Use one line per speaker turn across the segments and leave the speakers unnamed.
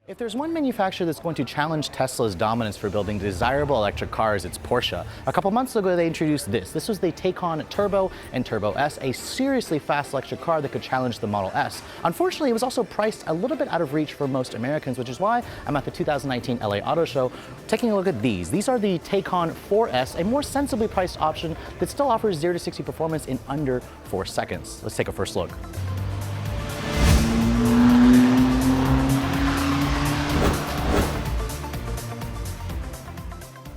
If there's one manufacturer that's going to challenge Tesla's dominance for building desirable electric cars, it's Porsche. A couple months ago, they introduced this. This was the Taycan Turbo and Turbo S, a seriously fast electric car that could challenge the Model S. Unfortunately, it was also priced a little bit out of reach for most Americans, which is why I'm at the 2019 LA Auto Show taking a look at these. These are the Taycan 4S, a more sensibly priced option that still offers 0 to 60 performance in under 4 seconds. Let's take a first look.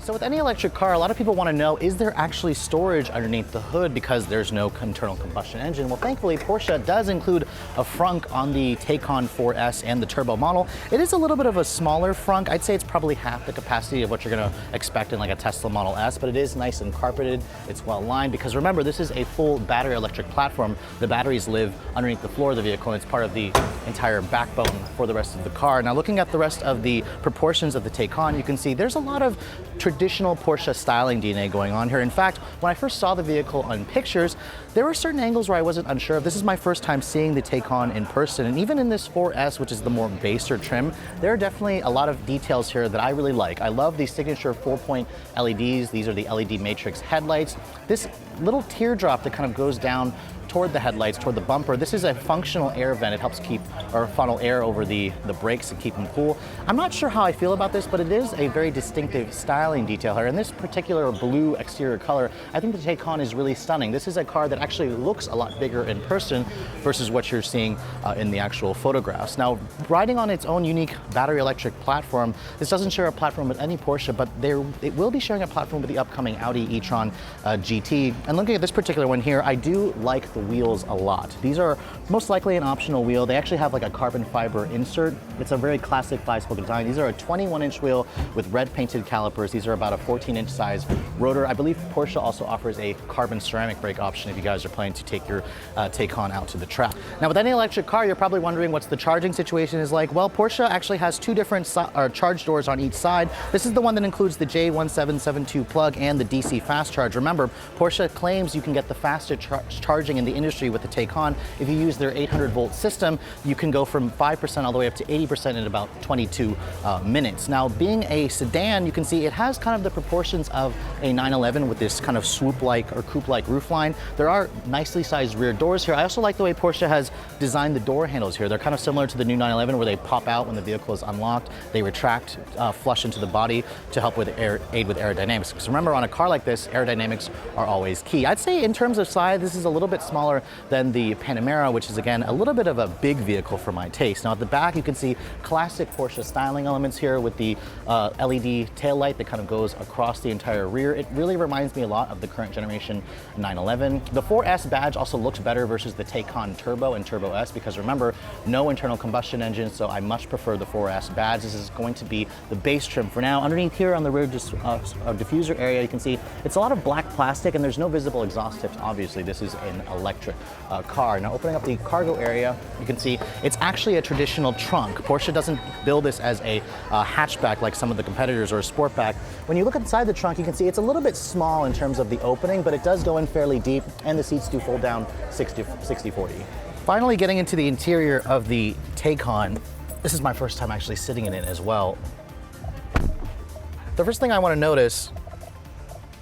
So with any electric car, a lot of people want to know, is there actually storage underneath the hood because there's no internal combustion engine? Well, thankfully, Porsche does include a frunk on the Taycan 4S and the Turbo model. It is a little bit of a smaller frunk. I'd say it's probably half the capacity of what you're going to expect in like a Tesla Model S, but it is nice and carpeted. It's well lined because remember, this is a full battery electric platform. The batteries live underneath the floor of the vehicle, and it's part of the entire backbone for the rest of the car. Now, looking at the rest of the proportions of the Taycan, you can see there's a lot of traditional Porsche styling DNA going on here. In fact, when I first saw the vehicle on pictures, there were certain angles where I wasn't unsure of. This is my first time seeing the Taycan in person, and even in this 4S, which is the more baser trim, there are definitely a lot of details here that I really like. I love these signature 4-point LEDs. These are the LED matrix headlights. This little teardrop that kind of goes down toward the headlights, toward the bumper. This is a functional air vent. It helps keep or funnel air over the brakes and keep them cool. I'm not sure how I feel about this, but it is a very distinctive styling detail here. And this particular blue exterior color, I think the Taycan is really stunning. This is a car that actually looks a lot bigger in person versus what you're seeing in the actual photographs. Now, riding on its own unique battery electric platform, this doesn't share a platform with any Porsche, but it will be sharing a platform with the upcoming Audi e-tron GT. And looking at this particular one here, I do like the wheels a lot. These are most likely an optional wheel. They actually have like a carbon fiber insert. It's a very classic 5-spoke design. These are a 21-inch wheel with red painted calipers. These are about a 14-inch size rotor. I believe Porsche also offers a carbon ceramic brake option if you guys are planning to take your Taycan out to the track. Now, with any electric car, you're probably wondering what's the charging situation is like. Well, Porsche actually has two different charge doors on each side. This is the one that includes the J1772 plug and the DC fast charge. Remember, Porsche claims you can get the fastest charging in the industry with the Taycan. If you use their 800-volt system, you can go from 5% all the way up to 80% in about 22 minutes. Now, being a sedan, you can see it has kind of the proportions of a 911 with this kind of swoop-like or coupe-like roofline. There are nicely sized rear doors here. I also like the way Porsche has designed the door handles here. They're kind of similar to the new 911 where they pop out when the vehicle is unlocked. They retract, flush into the body to help with aid with aerodynamics. Because remember, on a car like this, aerodynamics are always key. I'd say in terms of size, this is a little bit smaller than the Panamera, which is again a little bit of a big vehicle for my taste. Now at the back, you can see classic Porsche styling elements here with the LED taillight that kind of goes across the entire rear. It really reminds me a lot of the current generation 911. The 4S badge also looks better versus the Taycan Turbo and Turbo S because remember, no internal combustion engine, so I much prefer the 4S badge. This is going to be the base trim for now. Underneath here on the rear diffuser area, you can see it's a lot of black plastic and there's no visible exhaust tips. Obviously, this is an electric car. Now opening up the cargo area, you can see it's actually a traditional trunk. Porsche doesn't build this as a hatchback like some of the competitors or a sportback. When you look inside the trunk, you can see it's a little bit small in terms of the opening, but it does go in fairly deep and the seats do fold down 60-40. Finally, getting into the interior of the Taycan, this is my first time actually sitting in it as well. The first thing I want to notice,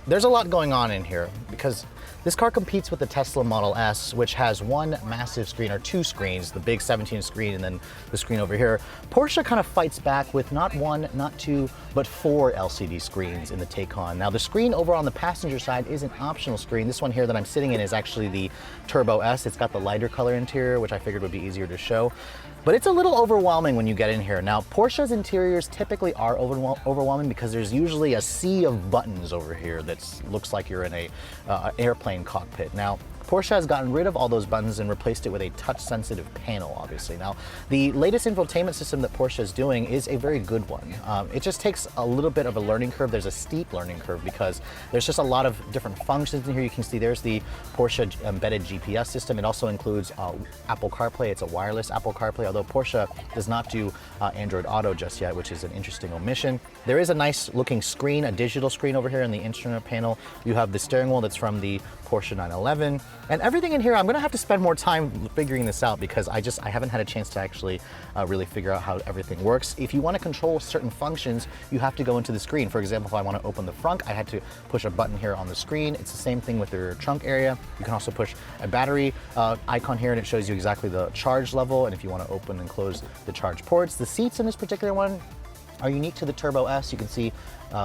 there's a lot going on in here because this car competes with the Tesla Model S, which has one massive screen or two screens, the big 17 screen and then the screen over here. Porsche kind of fights back with not one, not two, but 4 LCD screens in the Taycan. Now the screen over on the passenger side is an optional screen. This one here that I'm sitting in is actually the Turbo S. It's got the lighter color interior, which I figured would be easier to show. But it's a little overwhelming when you get in here. Now, Porsche's interiors typically are overwhelming because there's usually a sea of buttons over here that looks like you're in a airplane cockpit. Now, Porsche has gotten rid of all those buttons and replaced it with a touch-sensitive panel, obviously. Now, the latest infotainment system that Porsche is doing is a very good one. It just takes a little bit of a learning curve. There's a steep learning curve because there's just a lot of different functions in here. You can see there's the Porsche embedded GPS system. It also includes Apple CarPlay. It's a wireless Apple CarPlay, although Porsche does not do Android Auto just yet, which is an interesting omission. There is a nice looking screen, a digital screen over here in the instrument panel. You have the steering wheel that's from the Porsche 911. And everything in here, I'm gonna have to spend more time figuring this out because I haven't had a chance to actually really figure out how everything works. If you wanna control certain functions, you have to go into the screen. For example, if I wanna open the front, I had to push a button here on the screen. It's the same thing with your trunk area. You can also push a battery icon here and it shows you exactly the charge level and if you wanna open and close the charge ports. The seats in this particular one are unique to the Turbo S. You can see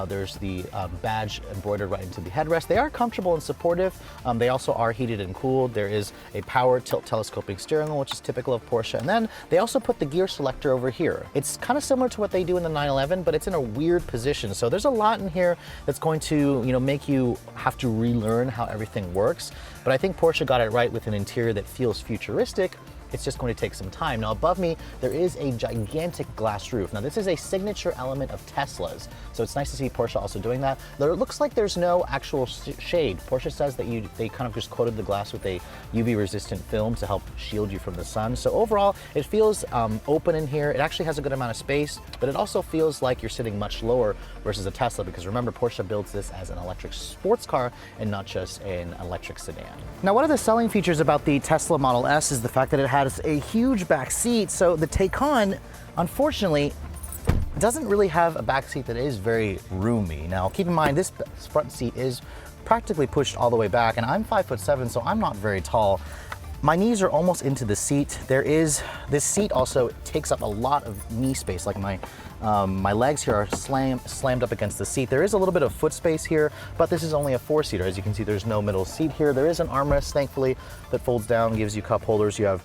there's the badge embroidered right into the headrest. They are comfortable and supportive. They also are heated and cooled. There is a power tilt telescoping steering wheel, which is typical of Porsche. And then they also put the gear selector over here. It's kind of similar to what they do in the 911, but it's in a weird position. So there's a lot in here that's going to, make you have to relearn how everything works. But I think Porsche got it right with an interior that feels futuristic. It's just going to take some time. Now above me, there is a gigantic glass roof. Now this is a signature element of Tesla's. So it's nice to see Porsche also doing that. Though it looks like there's no actual shade. Porsche says that they kind of just coated the glass with a UV resistant film to help shield you from the sun. So overall, it feels open in here. It actually has a good amount of space, but it also feels like you're sitting much lower versus a Tesla because remember, Porsche builds this as an electric sports car and not just an electric sedan. Now, one of the selling features about the Tesla Model S is the fact that it has a huge back seat. So the Taycan, unfortunately, doesn't really have a back seat that is very roomy. Now, keep in mind, this front seat is practically pushed all the way back, and I'm 5'7", so I'm not very tall. My knees are almost into the seat. This seat also takes up a lot of knee space, like my legs here are slammed up against the seat. There is a little bit of foot space here, but this is only a 4-seater. As you can see, there's no middle seat here. There is an armrest, thankfully, that folds down, gives you cup holders. You have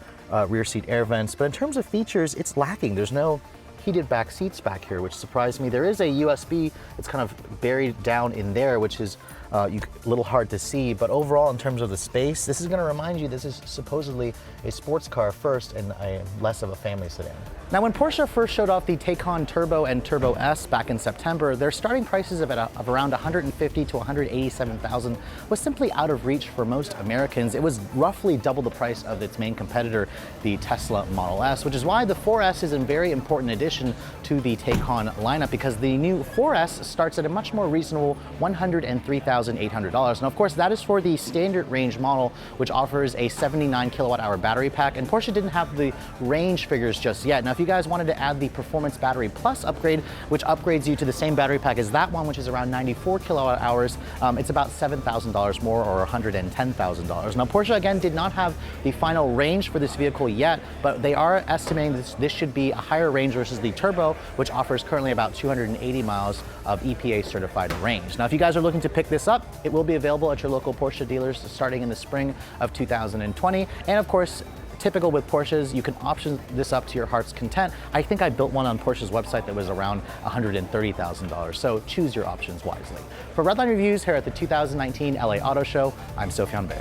rear seat air vents, but in terms of features, it's lacking. There's no heated back seats back here, which surprised me. There is a USB, it's kind of buried down in there, which is a little hard to see, but overall in terms of the space, this is going to remind you this is supposedly a sports car first and less of a family sedan. Now, when Porsche first showed off the Taycan Turbo and Turbo S back in September, their starting prices of around $150,000 to $187,000 was simply out of reach for most Americans. It was roughly double the price of its main competitor, the Tesla Model S, which is why the 4S is a very important addition to the Taycan lineup because the new 4S starts at a much more reasonable $103,800. Now, of course, that is for the standard range model, which offers a 79 kilowatt-hour battery pack, and Porsche didn't have the range figures just yet. Now, if you guys wanted to add the Performance Battery Plus upgrade, which upgrades you to the same battery pack as that one, which is around 94 kilowatt hours, it's about $7,000 more, or $110,000. Now, Porsche, again, did not have the final range for this vehicle yet, but they are estimating this should be a higher range versus the Turbo, which offers currently about 280 miles of EPA certified range. Now, if you guys are looking to pick this up, it will be available at your local Porsche dealers starting in the spring of 2020. And of course, typical with Porsches, you can option this up to your heart's content. I think I built one on Porsche's website that was around $130,000, so choose your options wisely. For Redline Reviews here at the 2019 LA Auto Show, I'm Sofyan Bey.